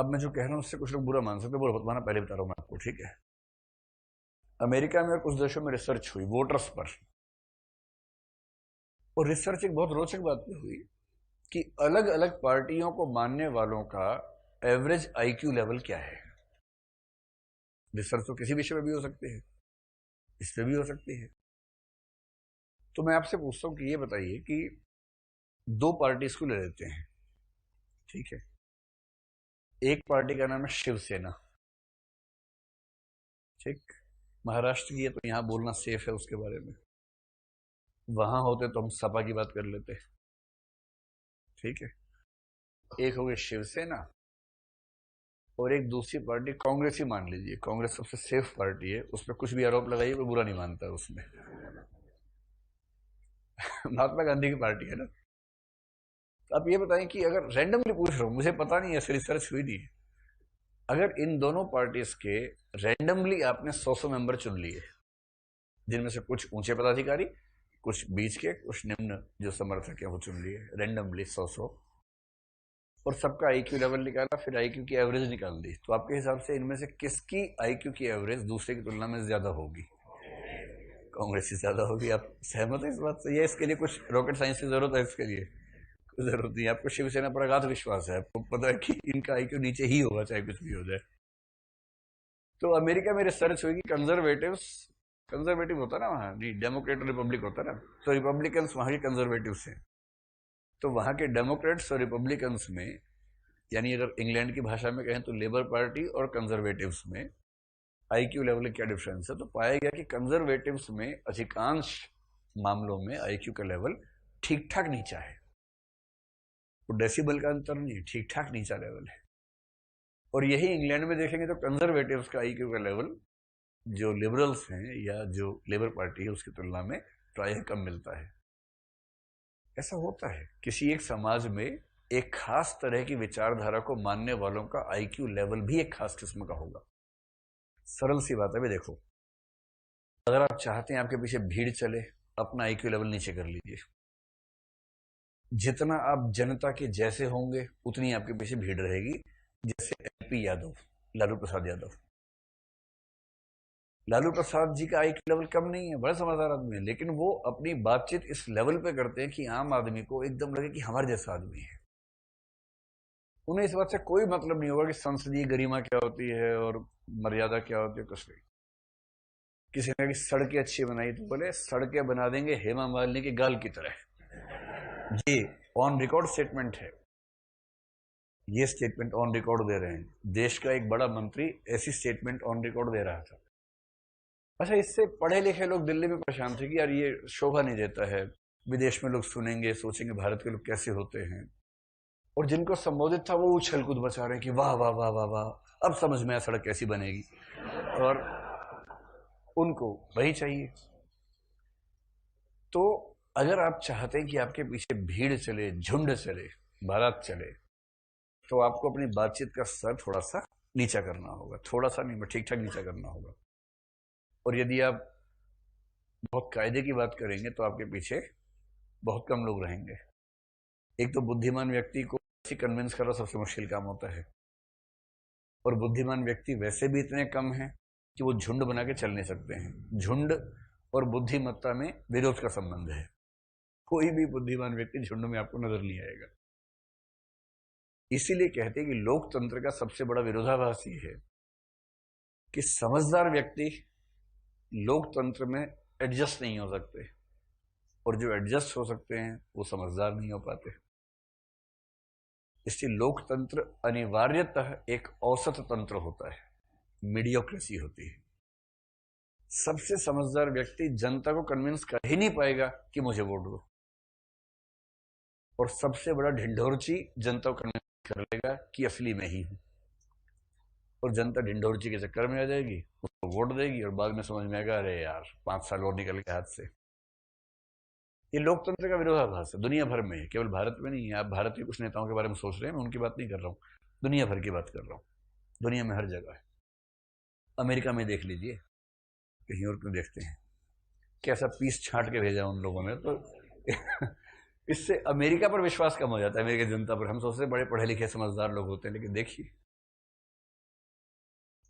अब मैं जो कह रहा हूँ उससे कुछ लोग बुरा मान सकते हैं, बुरा बताना पहले बता रहा हूँ मैं आपको, ठीक है। अमेरिका में और कुछ देशों में रिसर्च हुई वोटर्स पर, और रिसर्च एक बहुत रोचक बात पे हुई कि अलग अलग पार्टियों को मानने वालों का एवरेज आईक्यू लेवल क्या है। रिसर्च तो किसी विषय में भी हो सकती है, इस पे भी हो सकती है। तो मैं आपसे पूछता हूँ कि ये बताइए कि दो पार्टीज को ले लेते हैं, ठीक है। एक पार्टी का नाम है शिवसेना, ठीक। महाराष्ट्र की है तो यहां बोलना सेफ है उसके बारे में, वहां होते तो हम सपा की बात कर लेते, ठीक है। एक हो गई शिवसेना, और एक दूसरी पार्टी कांग्रेस ही मान लीजिए। कांग्रेस सबसे सेफ पार्टी है, उस पर कुछ भी आरोप लगाइए कोई बुरा नहीं मानता है उसमें। महात्मा गांधी की पार्टी है ना। तो आप ये बताएं कि अगर रैंडमली पूछ रहा हूं, मुझे पता नहीं है, ऐसे रिसर्च हुई नहीं है, अगर इन दोनों पार्टीज के रैंडमली आपने 100 मेंबर चुन लिए, जिनमें से कुछ ऊंचे पदाधिकारी, कुछ बीच के, कुछ निम्न जो समर्थक है वो चुन लिए रैंडमली 100, और सबका आईक्यू लेवल निकाला, फिर आईक्यू की एवरेज निकाल दी, तो आपके हिसाब से इनमें से किसकी आईक्यू की एवरेज दूसरे की तुलना में ज्यादा होगी? कांग्रेस से ज्यादा होगी। आप सहमत है इस बात से? या इसके लिए कुछ रॉकेट साइंस की जरूरत है? इसके लिए कोई जरूरत नहीं। आपको शिवसेना पर अगाध विश्वास है, आपको पता है कि इनका आईक्यू नीचे ही होगा चाहे कुछ भी हो जाए। तो अमेरिका में रिसर्च हुई कि कंजर्वेटिव्स, कंजर्वेटिव होता ना वहां, नहीं डेमोक्रेट रिपब्लिक होता ना, तो रिपब्लिकन्स वहां के कंजर्वेटिव्स हैं। तो वहां के डेमोक्रेट्स और रिपब्लिकन्स में, यानी अगर इंग्लैंड की भाषा में कहें तो लेबर पार्टी और कंजर्वेटिव्स में आईक्यू लेवल क्या डिफरेंस है, तो पाया गया कि कंजर्वेटिव्स में अधिकांश मामलों में आईक्यू का लेवल ठीक ठाक नीचा है। वो डेसिबल का अंतर नहीं है, ठीक ठाक नीचा लेवल है। और यही इंग्लैंड में देखेंगे तो कंजर्वेटिव्स का आईक्यू का लेवल जो लिबरल्स हैं या जो लेबर पार्टी है उसकी तुलना में प्रायः कम मिलता है। ऐसा होता है किसी एक समाज में एक खास तरह की विचारधारा को मानने वालों का आईक्यू लेवल भी एक खास किस्म का होगा। सरल सी बात है। भी देखो, अगर आप चाहते हैं आपके पीछे भीड़ चले, अपना आईक्यू लेवल नीचे कर लीजिए। जितना आप जनता के जैसे होंगे उतनी आपके पीछे भीड़ रहेगी। जैसे एलपी यादव, लालू प्रसाद यादव, लालू प्रसाद जी का आईक्यू लेवल कम नहीं है, बड़ा समझदार आदमी है, लेकिन वो अपनी बातचीत इस लेवल पे करते हैं कि आम आदमी को एकदम लगे कि हमारे जैसा आदमी है। उन्हें इस बात से कोई मतलब नहीं होगा कि संसदीय गरिमा क्या होती है और मर्यादा क्या होती है, कुछ नहीं। किसी ने कि सड़कें अच्छी बनाई तो बोले सड़कें बना देंगे हेमा मालिनी के गाल की तरह। ये ऑन रिकॉर्ड स्टेटमेंट है, ये स्टेटमेंट ऑन रिकॉर्ड दे रहे हैं। देश का एक बड़ा मंत्री ऐसी स्टेटमेंट ऑन रिकॉर्ड दे रहा था। अच्छा, इससे पढ़े लिखे लोग दिल्ली में परेशान थे कि यार ये शोभा नहीं देता है, विदेश में लोग सुनेंगे सोचेंगे भारत के लोग कैसे होते हैं। और जिनको संबोधित था वो उछल कूद मचा रहे हैं कि वाह वाह वाह वाह वाह, अब समझ में आया सड़क कैसी बनेगी। और उनको वही चाहिए। तो अगर आप चाहते हैं कि आपके पीछे भीड़ चले, झुंड चले, बारात चले, तो आपको अपनी बातचीत का स्तर थोड़ा सा नीचा करना होगा। थोड़ा सा नहीं, ठीक ठाक नीचा करना होगा। और यदि आप बहुत कायदे की बात करेंगे तो आपके पीछे बहुत कम लोग रहेंगे। एक तो बुद्धिमान व्यक्ति को कन्विंस करना सबसे मुश्किल काम होता है, और बुद्धिमान व्यक्ति वैसे भी इतने कम हैं कि वो झुंड बना के चल नहीं सकते हैं। झुंड और बुद्धिमत्ता में विरोध का संबंध है। कोई भी बुद्धिमान व्यक्ति झुंड में आपको नजर नहीं आएगा। इसीलिए कहते हैं कि लोकतंत्र का सबसे बड़ा विरोधाभास ये है कि समझदार व्यक्ति लोकतंत्र में एडजस्ट नहीं हो सकते, और जो एडजस्ट हो सकते हैं वो समझदार नहीं हो पाते। इसलिए लोकतंत्र अनिवार्यतः एक औसत तंत्र होता है, मीडियोक्रेसी होती है। सबसे समझदार व्यक्ति जनता को कन्विंस कर ही नहीं पाएगा कि मुझे वोट दो, और सबसे बड़ा ढिंढोरची जनता को कन्विंस कर लेगा कि असली मैं ही हूं। और जनता ढिंढोरची के चक्कर में आ जाएगी, उसको वोट देगी, और बाद में समझ में आएगा अरे यार 5 साल और निकल के हाथ से। ये लोकतंत्र का विरोधाभास है, दुनिया भर में है, केवल भारत में नहीं है। आप भारत के कुछ नेताओं के बारे में सोच रहे हैं, मैं उनकी बात नहीं कर रहा हूँ, दुनिया भर की बात कर रहा हूँ। दुनिया में हर जगह है। अमेरिका में देख लीजिए, कहीं और क्यों देखते हैं, कैसा पीस छांट के भेजा उन लोगों ने। तो इससे अमेरिका पर विश्वास कम हो जाता है, अमेरिकी जनता पर। हम सोचते बड़े पढ़े लिखे समझदार लोग होते हैं, लेकिन देखिए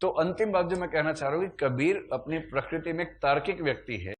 तो अंतिम बात जो मैं कहना चाह रहा हूं कि कबीर अपनी प्रकृति में एक तार्किक व्यक्ति है।